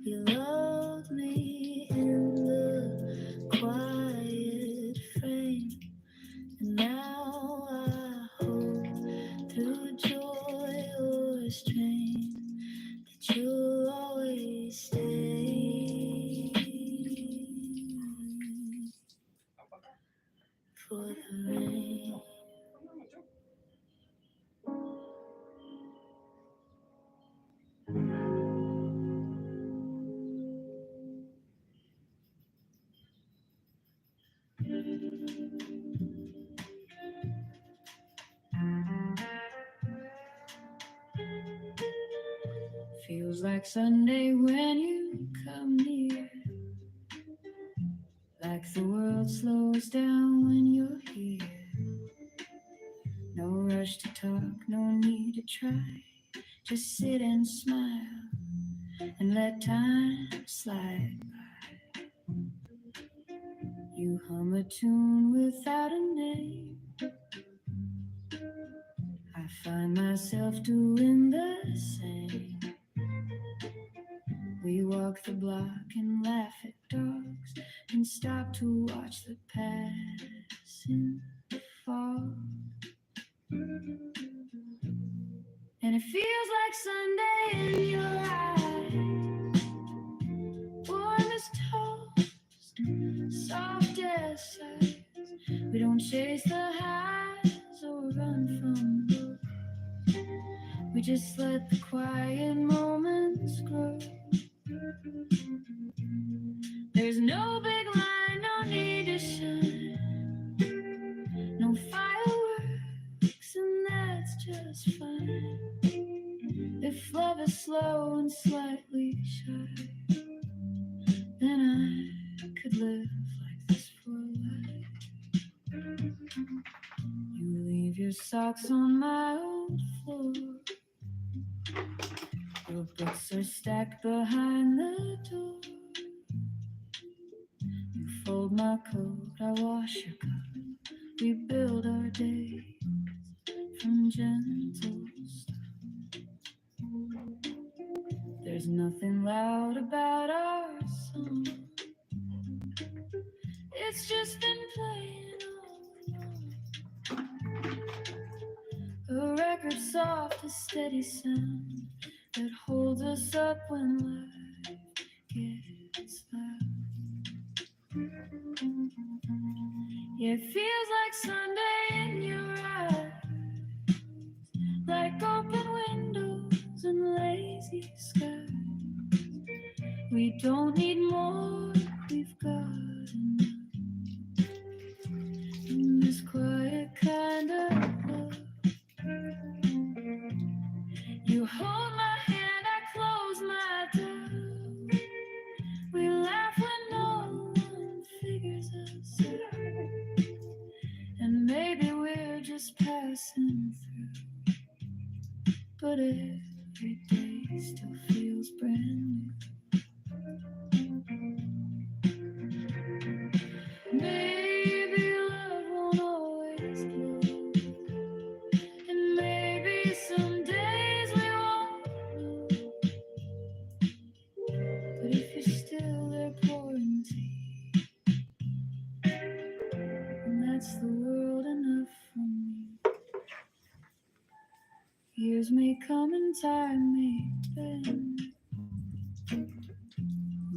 S1: You loved me in the quiet frame, and now I hope through joy or strain that you'll always stay for the rain. Feels like Sunday when you come near, like the world slows down when you're here. No rush to talk, no need to try. Just sit and smile and let time slide by. You hum a tune without a name. I find myself doing the same. We walk the block and laugh at dogs and stop to watch the passing fall. And it feels like Sunday in your eyes, warm as toast, soft as sighs. We don't chase the highs or run from the low. We just let the quiet moments grow. There's no big line, no need to shine, no fireworks, and that's just fine. If love is slow and slightly shy, then I could live like this for life. You leave your socks on my old floor. Your books are stacked behind the door. You fold my coat, I wash your cup. We build our days from gentle stuff. There's nothing loud about our song. It's just been playing all along. A record soft, a steady sound that holds us up when life gets loud. Yeah, it feels like Sunday in your eyes, like open windows and lazy skies. We don't need more, we've got enough. In this quiet kind of love, you hold my hand, I close my door. We laugh when no one figures us out, and maybe we're just passing through. But every day still feels brand new. come and tie me bend.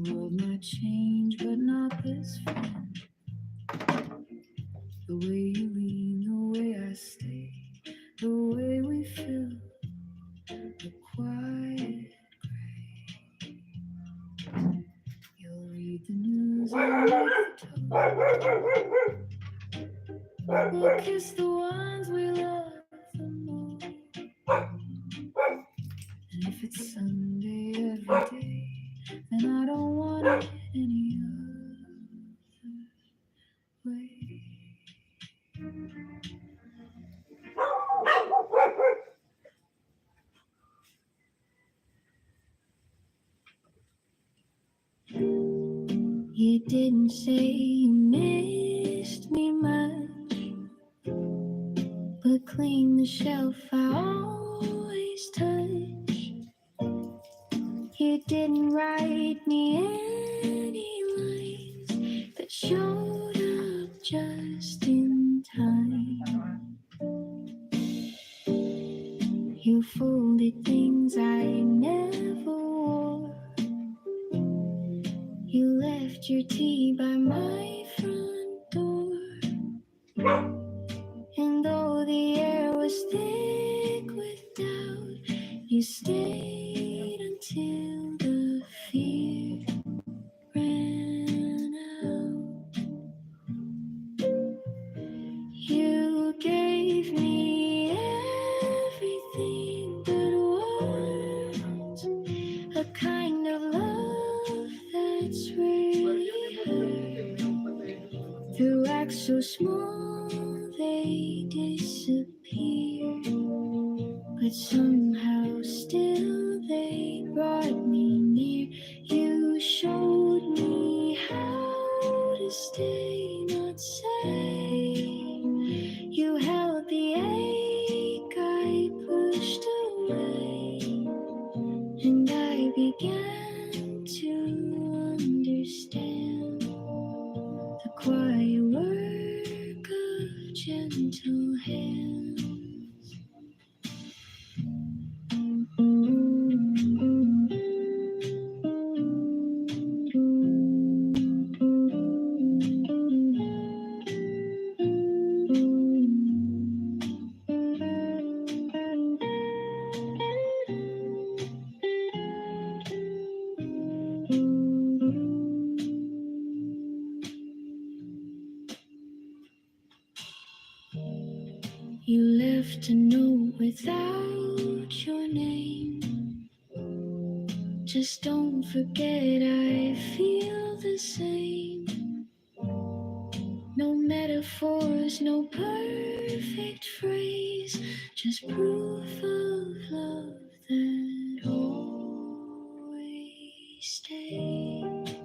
S1: The world might change, but not this friend. The way you lean, the way I stay, the way we fill the quiet gray. You'll read the news, I'll make the toast. We'll kiss the ones we love the most. And if it's Sunday every day, then I don't want it any other way. You didn't say you missed me much, but clean the shelf I always touch. You didn't write me any lines, but showed up just in time. You folded things I never wore. You left your tea by my front door. And though the air was thick with doubt, you stayed until the fear ran out. You gave me everything but words, a kind of love that's really hurt. Through acts so small they disappear, but somehow still they brought me near. You showed me how to stay, not say. You held the ache I pushed away, and I began to understand the quiet work of gentle hands. You left a note without your name. Just don't forget I feel the same. No metaphors, no perfect phrase, just proof of love that always stays.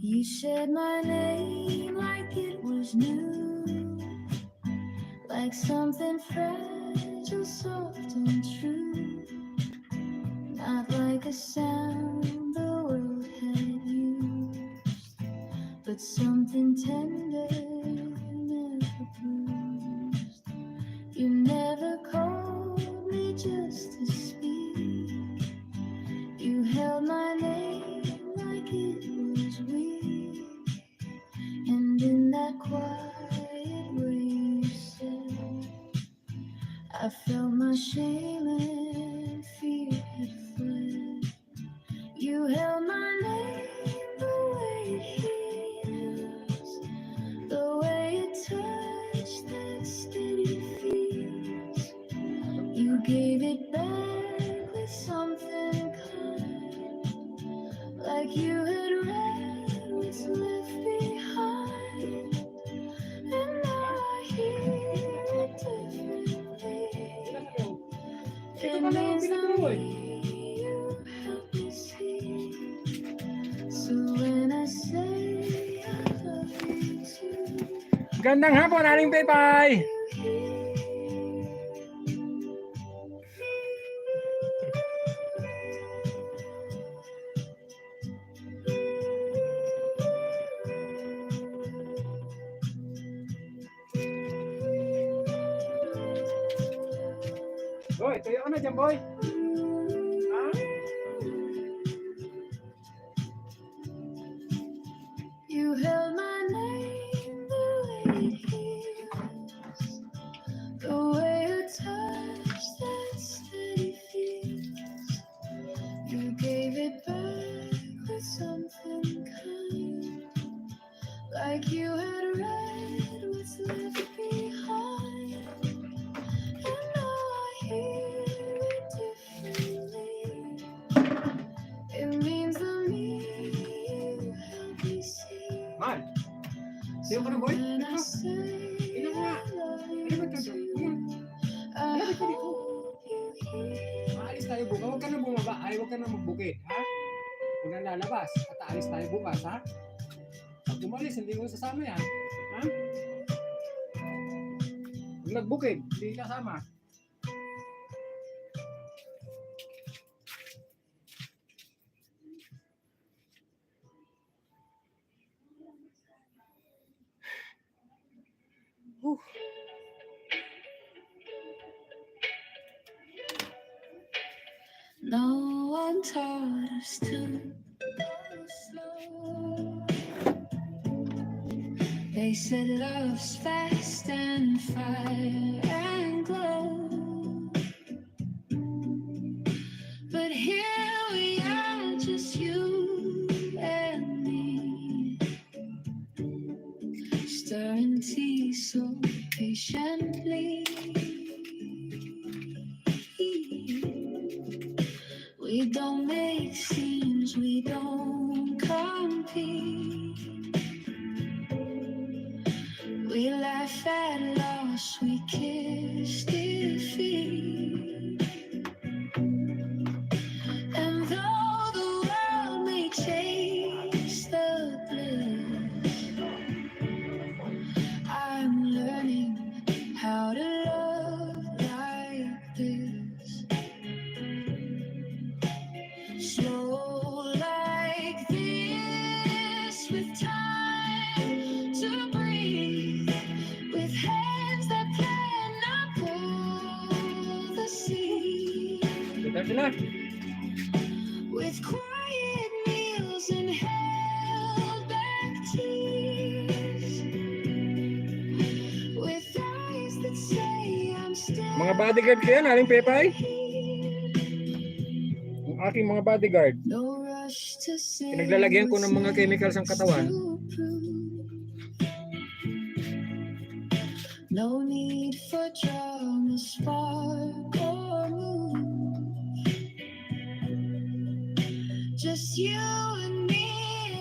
S1: You said my name like it was new, like something fragile, soft and true, not like a sound the world had used, but something tender, never bruised. You never called me just to speak. You held my name like it was weak, and in that quiet way you said, I felt my shame and fear had fled. You held my name the way it heals, the way it touched that steady feels. You gave it back with something kind, like you had read what's left behind. And now I hear it differently. It means the way you help me see. So when I say I love you too,
S4: Magandang hapon, Aling Pepay. Boy, tuyo ka na dyan, boy. Ha?
S1: You held my name the way it heals, the way you touch that steady feels. You gave it back with something kind, like you had read what's left behind. And now I hear it differently. It means the me you help me see.
S4: Man, tuyo ka na, boy.
S1: When I
S4: Ha?
S1: say
S4: Ino mo nga.
S1: I love
S4: Ino
S1: you
S4: ba ito?
S1: too, I
S4: Lagi ka dito.
S1: hope you hear.
S4: Aalis tayo bukas. Huwag ka na bumaba. Ay, huwag ka na magbukit. Ha? Huwag na lalabas. At aalis tayo bukas, ha? Pag umalis, hindi mo sasama yan. Ha? Pag nagbukid, hindi kasama.
S1: No one taught us to go slow. They said love's fast and fire and glow. But here we are, just you and me, stirring tea so patiently. We don't make scenes, we don't compete. We laugh at loss, we kiss defeat. And though the world may chase the bliss, I'm learning how to love like this. Slow like this, with time to breathe, with hands that cannot pull the sea,
S4: Ito sila.
S1: with quiet meals and held back tears, with eyes that say I'm still
S4: Mga bodyguard ko yan, Aling Pepay.
S1: here.
S4: Ang aking mga bodyguard.
S1: No rush to say
S4: Pinaglalagyan ko ng mga
S1: what's
S4: chemicals ang katawan.
S1: next to prove. No need for drama, spark or move. Just you and me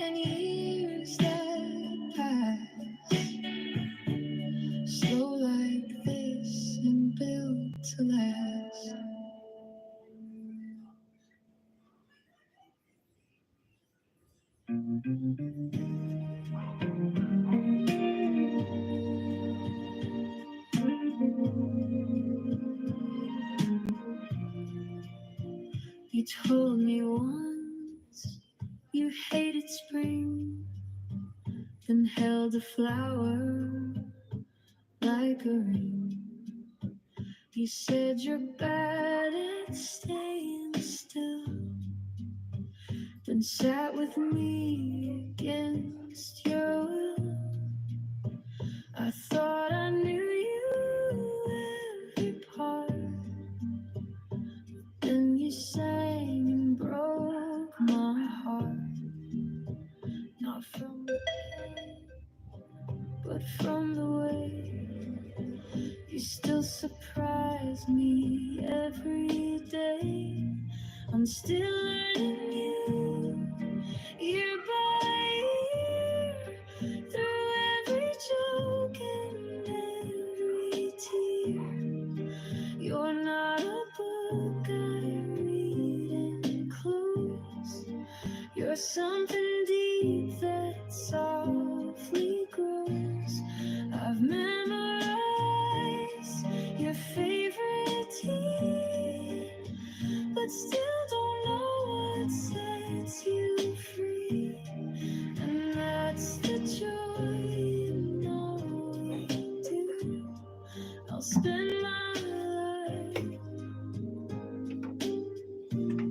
S1: and years that pass. Slow like this and built to last. You told me once you hated spring, then held a flower like a ring. You said you're bad at staying still, then sat with me against your will. I thought I knew you every part. Then you sang and broke my heart. Not from the pain, but from the way you still surprise me every day. I'm still learning you, year by year, through every joke and every tear. You're not a book I read and close. You're something deep that softly grows. I've favorite tea, but still don't know what sets you free. And that's the joy in all we do. I'll spend my life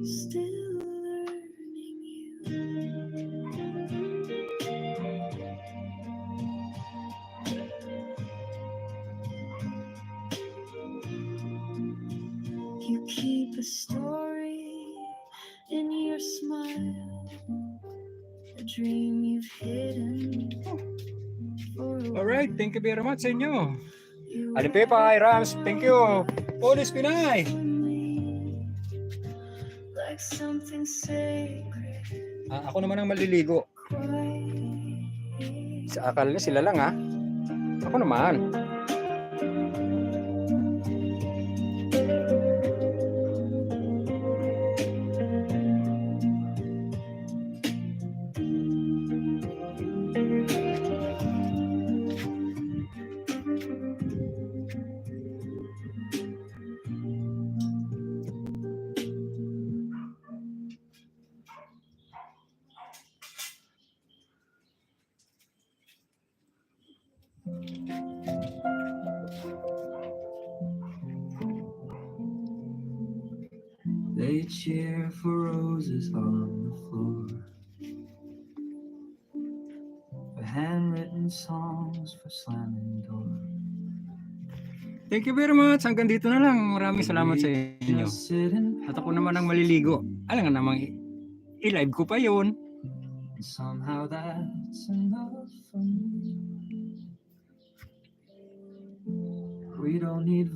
S1: still learning you. You keep a story in your smile, a dream you've hidden for a
S4: Alright,
S1: while.
S4: thank you very much sa inyo.
S1: You
S4: Alipepay, Rams, thank you. Police Pinay.
S1: for me, like something sacred,
S4: Ako naman ang maliligo.
S1: quiet.
S4: Sa akal na sila lang ha. Ako naman.
S2: They cheer for roses on the floor, for handwritten songs for slamming doors.
S4: Thank you very much. Hanggang dito na lang. Maraming salamat sa inyo.
S2: Just sit and
S4: At ako naman ang maliligo. Alam nga namang i-live ko pa yun.
S2: and somehow that's enough for me. We don't need